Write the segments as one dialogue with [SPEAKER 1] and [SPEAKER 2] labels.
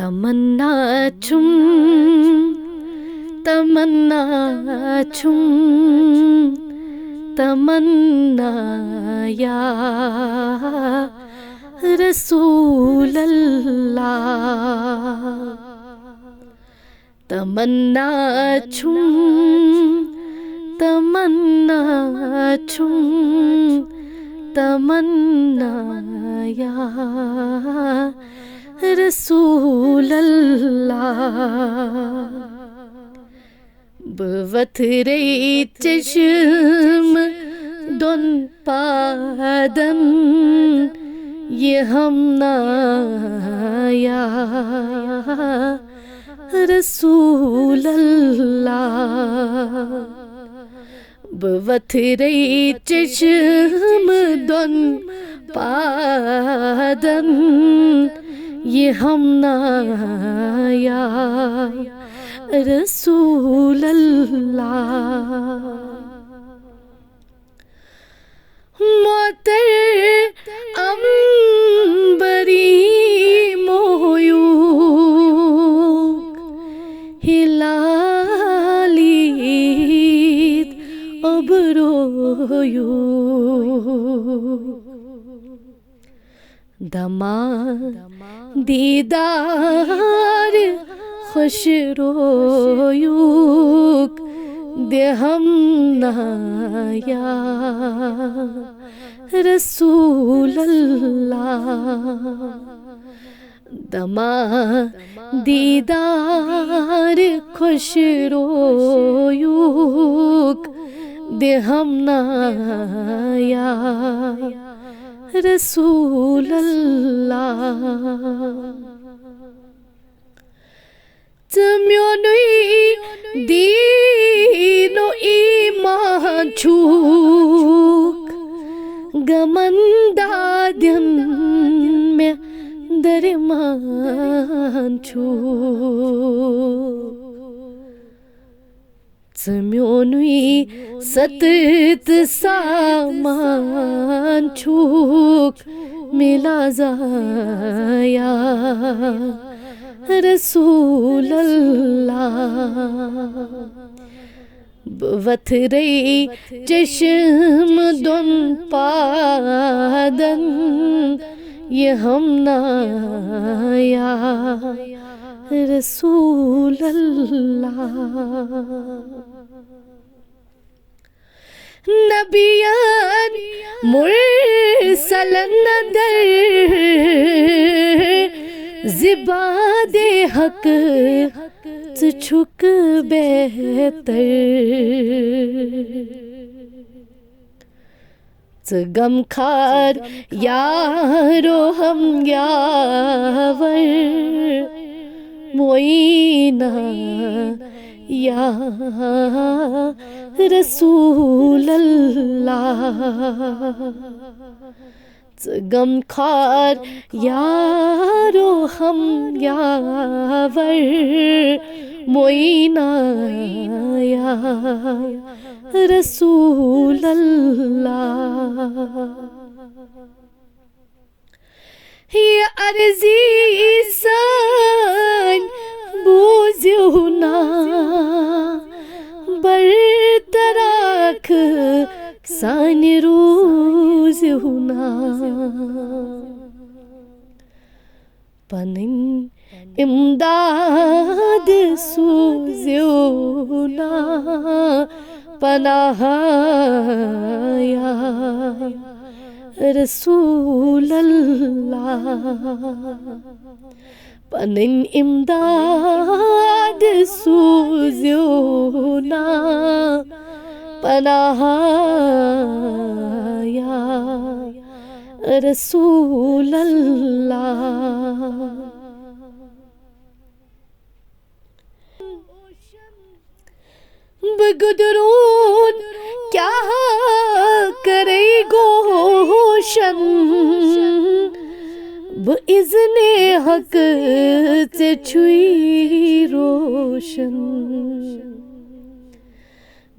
[SPEAKER 1] تمنا چھم تمنا چھم تمنا یا رسول اللہ تمنا چھم تمنا چھم تمنا یا رسول اللہ بوتھرے چشم دون پادن یہ ہم یا رسول اللہ بوتھرے چشم دون پادن یہ ہم یا رسول اللہ معطر عنبری مویوک ہلالید ابرویوک دما دیدار خوش رویوک دہم یا رسول اللہ دما دیدار خوش رویوک دہم یا رسول اللہ تمیونی دین و ایمان چھوک گمندادن میں درمان چھوک تمیونی ستت سامان چھوک ملا زایا رسول اللہ بوتھرے چشم دون پادن یہ ہم یا رسول اللہ نبیان مرسلن در زباد حق چھک بہتر غم خار یارو ہم یاور معینہ یا رسول اللہ غم خار یارو ہم یاور معینہ یا رسول اللہ یہ عرضی سان بوزیونا برطراک سان روزیونا پنن امداد سوزیونا پناہ یا رسول اللہ پنن امداد سوزیونا پناہ یا رسول اللہ بگدرون کیا کرے گوشن بإذن حق سے چھوئی روشن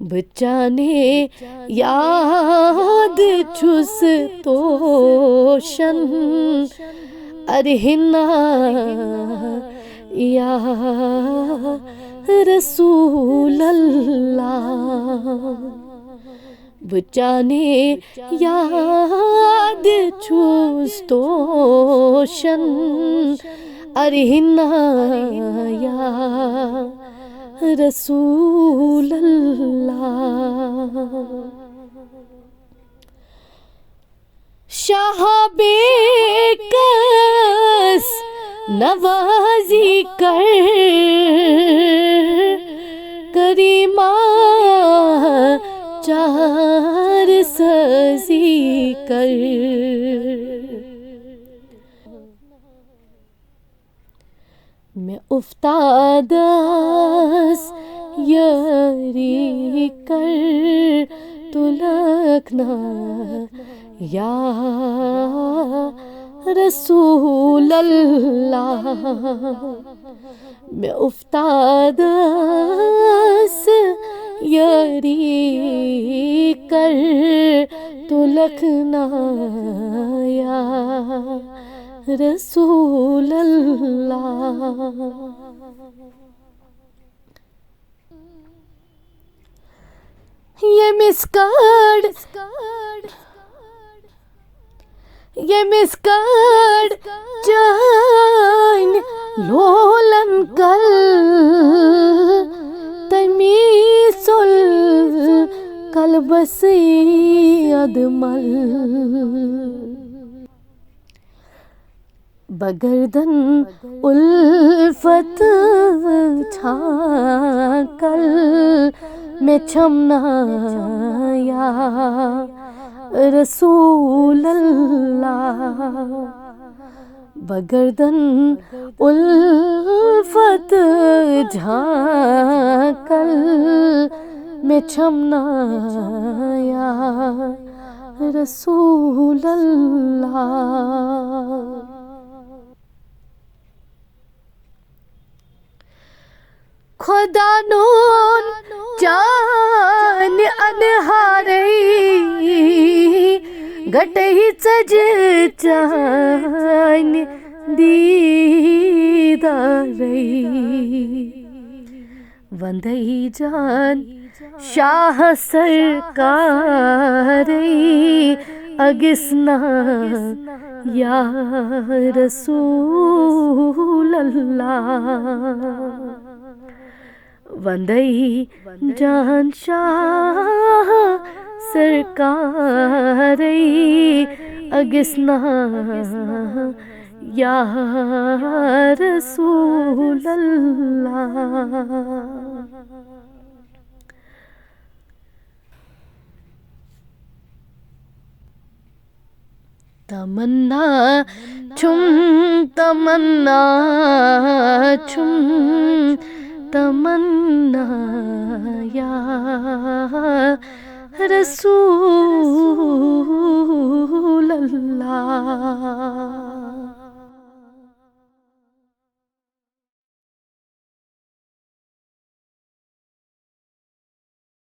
[SPEAKER 1] بچانے یاد چھس توشن ارہنا یا رسول اللہ. بچانے یاد چوستوشن ارہنا یا رسول اللہ. شاہ بیکس نوازی کر کریمہ چار سزی کر. میں افتادس یاری کر تو لکھنا یا رسول اللہ. میں افتادس یاری کر تو لکھنا یا رسول اللہ. یہ مسکڑ جان لولن کل تمیس القلبسی ادمل. بگردن الفت چھانکل میں چھمنا یا رسول اللہ. بگردن الفت جھانکل میں چھمنا یا رسول اللہ. خدا نون چان انہارئی گٹہی چج چان دیدارئی. وندئی جان شاہ سرکارئی اگسنا یا رسول اللہ. وندئی جان شاہ سرکارئی اگسنا یا رسول اللہ. تمنا چھم تمنا چھم تمنا یا رسول اللہ.